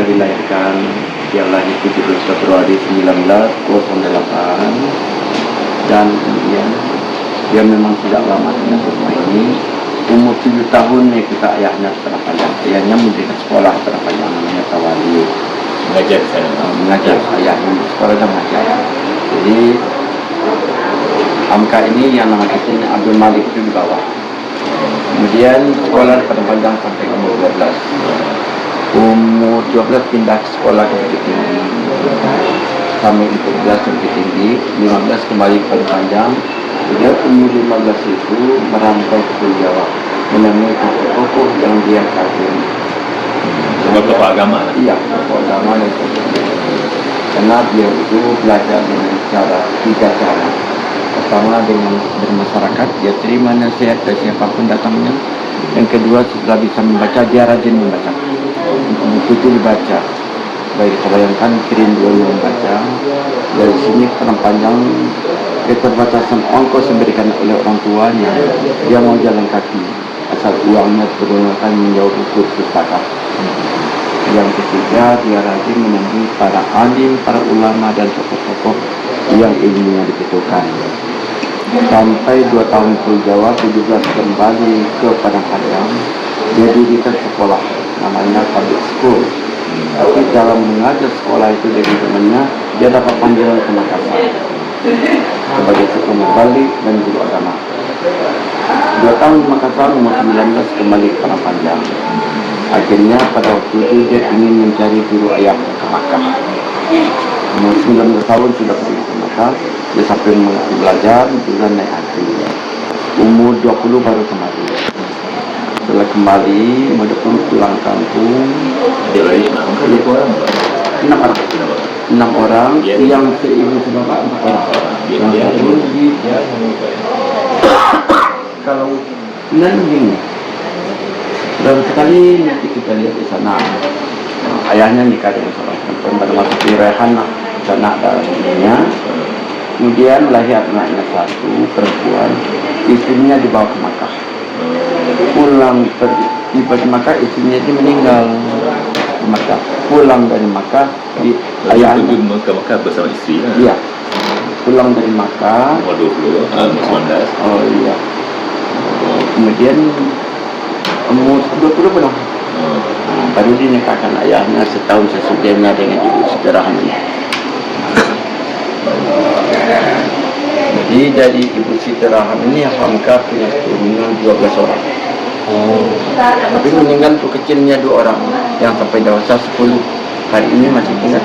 Hamka dilahirkan dia lahir 17 Februari 1908 dan kemudian dia memang tidak lama tinggal di rumah ini. Umur 7 tahun mengikuti ayahnya setelah panjang. Ayahnya mendirikan sekolah setelah panjang namanya Tawali. Mengajar di sana. Mengajar ayahnya di sekolah dan mengajar. Jadi Hamka ini yang nama kecilnya Abdul Malik itu di bawah. Kemudian sekolah pada panjang sampai umur 12. Umur 12 pindah ke sekolah ke Bukit Tinggi. Sampai 14 ke Bukit Tinggi, 15 kembali ke panjang. Kemudian umur 15 itu merantau ke Pulau Jawa, menemui tokoh-tokoh yang dia kagumi. Sebab tokoh agama. Iya, tokoh agama dan tokoh. Karena dia itu belajar dengan tiga cara. Pertama dengan bermasyarakat, dia terima nasihat dari siapapun datangnya. Yang kedua setelah bisa membaca, dia rajin membaca. Buku itu dibaca. Baik bayangkan kerinduan membaca. Dari sini panjang keterbatasan ongkos yang diberikan oleh orang tuanya, dia mau jalan kaki. Asal uangnya digunakan menjauh buku pustaka. Yang ketiga, dia rajin menemui para alim, para ulama dan tokoh-tokoh yang ilmunya dibutuhkan. Sampai 2 tahun Pulau Jawa, 17 kembali ke Padang Panjang. Dia dirikan sekolah, namanya public school. Tapi dalam mengajar sekolah itu dari temannya, dia dapat panggilan ke Makassar sebagai sekolah Bali dan guru agama. 2 tahun di Makassar, umur 19 kembali ke Padang Panjang. Akhirnya pada waktu itu dia ingin mencari guru ayah ke Makkah. Umur 19 tahun sudah pergi ke Makkah. Dia sampai belajar, juga naik haji. Umur 20 baru kembali. Setelah kembali, umur 20 pulang kampung. Dia lagi orang. 6 orang, yang seibu sebapak 4 orang. Yang satu lagi, kalau nanti dan sekali nanti kita lihat di sana, ayahnya nikah dengan seorang perempuan pada masa Rehan sana darahnya. Kemudian lahir anaknya satu perempuan, istrinya dibawa ke Makkah. Pulang tiba di Makkah, istrinya itu meninggal di Makkah. Pulang dari Makkah, ayahnya ke Makkah bersama istri. Iya, pulang dari Makkah. Umur 20, 19. Oh iya. Kemudian umur 20 belum. Baru dinikahkan ayahnya setahun sesudahnya dengan ibu Siti Rahmi. Jadi dari ibu Siti Rahmi ini Hamka punya keturunan 12 orang. Tapi meninggal tuh kecilnya 2 orang, yang sampai dewasa 10. Hari ini masih ingat.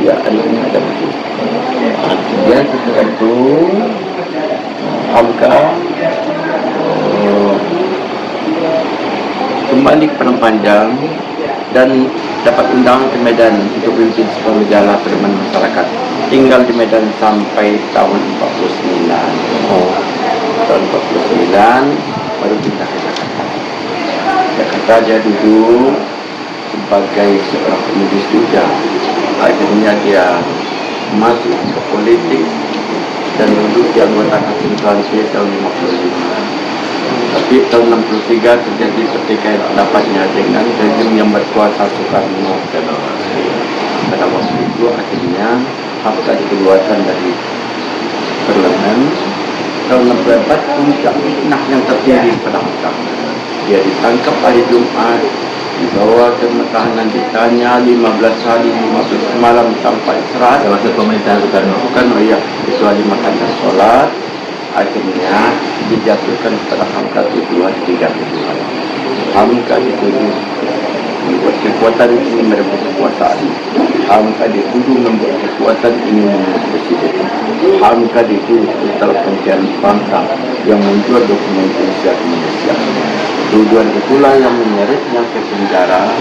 Ya, adiknya ada begitu. Kemudian setelah itu Hamka kembali ke Padang Panjang dan dapat undangan ke Medan untuk memimpin sebuah majalah pedoman masyarakat. Tinggal di Medan sampai tahun 49. Tahun 49 baru pindah ke Jakarta. Jakarta dia duduk sebagai seorang penulis juga. Akhirnya dia masuk ke politik dan duduk di anggota konstitusi tahun 55. Tapi tahun 63 terjadi pertikaian pendapatnya dengan rezim yang berkuasa Soekarno. Pada waktu itu akhirnya Hamka dikeluarkan dari parlemen. Tahun 64 puncak fitnah yang terjadi pada Hamka. Dia ditangkap hari Jumat, dibawa ke tahanan, ditanya 15 hari 15 malam tanpa istirahat. Masa pemerintahan Soekarno. Iya, kecuali makan dan sholat. Akhirnya dijatuhkan kepada Hamka tuduhan 3 tuduhan. Hamka dituduh membuat kekuatan ini merebut kekuasaan. Hamka dituduh membuat kekuatan ini membuat presiden. Hamka dituduh telah pencarian bangsa yang menjual dokumen Indonesia. Tuduhan itulah yang menyeretnya ke penjara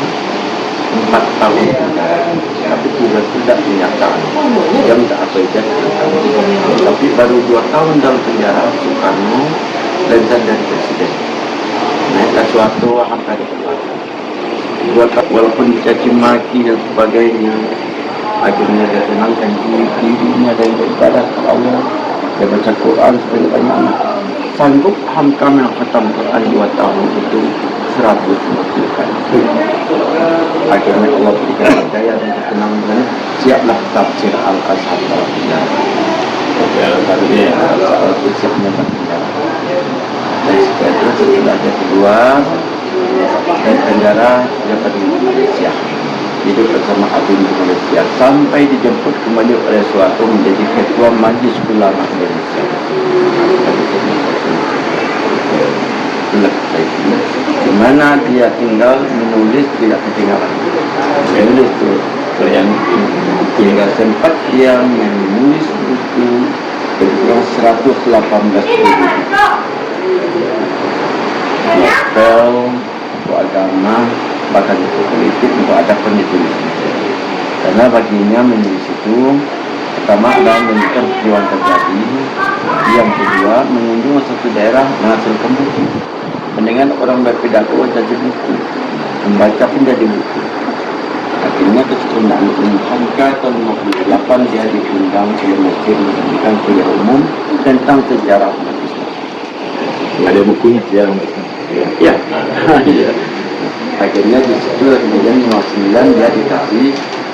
4 tahun penjara. Tapi sudah tidak kenyataan. Dia tidak apa saja. Tapi baru 2 tahun dalam penjara Soekarno lengser dari presiden. Nah, suatu Hamka dikeluarkan. Walaupun dicaci maki dan sebagainya, akhirnya dia tenangkan dirinya dan beribadah kepada Allah. Dia baca Quran sebanyak-banyak. Sanggup Hamka mengkhatam Quran 2 tahun itu 150 kali. Akhirnya Allah berikan hidayah dan ketenangan, siaplah tafsir Al-Azhar itu siapnya berpenjara. Dari setelah itu setelah dia keluar dari penjara, dia pergi ke Malaysia, hidup bersama Abi di Malaysia sampai dijemput kembali oleh Soeharto menjadi ketua Majlis Ulama Indonesia. Di mana dia tinggal menulis tidak ketinggalan. Menulis itu yang tinggal sempat dia menulis buku berkurang 118 ribu. Novel, buku agama, bahkan buku politik, untuk ada penulis. Karena baginya menulis itu pertama adalah menunjukkan peristiwa terjadi, yang kedua mengunjungi satu daerah menghasilkan buku. Mendingan orang berpidato jadi buku, membaca pun jadi buku. Akhirnya ketika angka tahun 58 dia diundang ke Mesir memberikan kuliah umum tentang sejarah umat Islam. Ada bukunya sejarah umat Islam. Ya. Akhirnya di situ kemudian 59 dia dikasih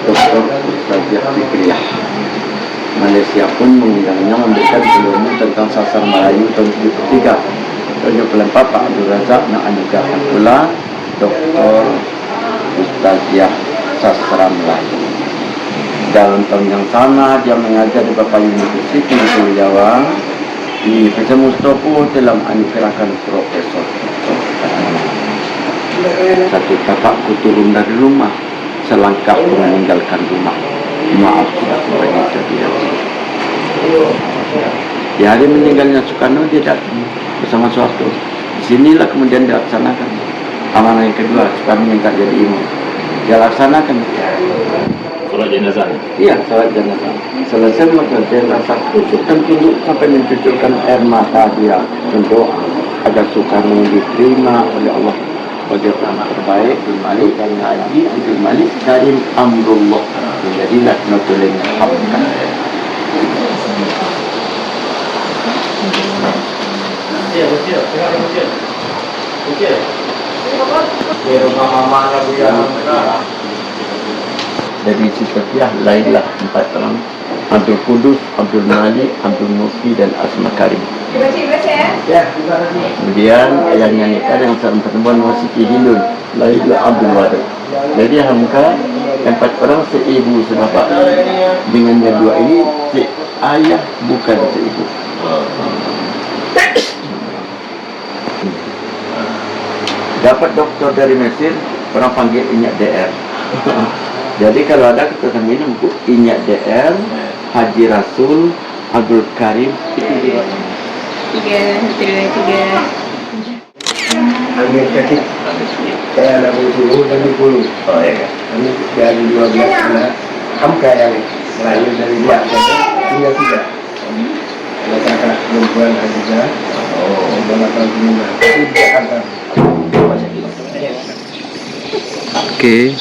Doktor Ustaziah Fikriyah. Malaysia pun mengundangnya memberikan kuliah umum tentang sasar Melayu tahun 73. Tahun 94 Pak Abdul Razak nak anugerahkan pula Doktor Ustaziah Sastra Melayu. Dalam tahun yang sama dia mengajar di Bapak Universiti di Pulau Jawa. Di Universitas Mustopo telah menganugerahkan profesor. Satu bapakku turun dari rumah, selangkah pun meninggalkan rumah. Maaf sudah kembali ke dia. Di hari meninggalnya Soekarno dia datang bersama Soeharto. Disinilah kemudian dilaksanakan amanah yang kedua, Soekarno minta jadi imam. Dia laksanakan. Salat jenazah. Iya, salat jenazah. Selesai melakukan jenazah, Sultan tunduk sampai mencucurkan air mata dia berdoa agar Soekarno diterima oleh Allah sebagai anak terbaik di Malik dan Haji di Malik Karim Amrullah. Jadilah notulenya hamkan. Dari Sifatiah lainlah 4 orang, Abdul Kudus, Abdul Malik, Abdul Mufi dan Asma Karim. Kemudian ayahnya nikah dengan seorang perempuan Siti Hindun, lahirlah Abdul Wadid. Jadi hamka 4 orang seibu sebapak. Dengan yang 2 ini ayah bukan seibu. Dapat doktor dari Mesir, orang panggil Inyak DR. Jadi kalau ada kita minum buku Inyak DR, Haji Rasul, Abdul Karim, itu dia. 3. Ambil kaki. Saya ada buku dan buku. Oh ya. Kami dari 12 anak. Hamka yang lahir dari dia. Tinggal 3. Ada kakak perempuan Aziza. Dan 85. Itu di Jakarta. Oke.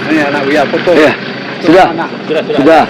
Ini anak Buya foto. Ya, sudah.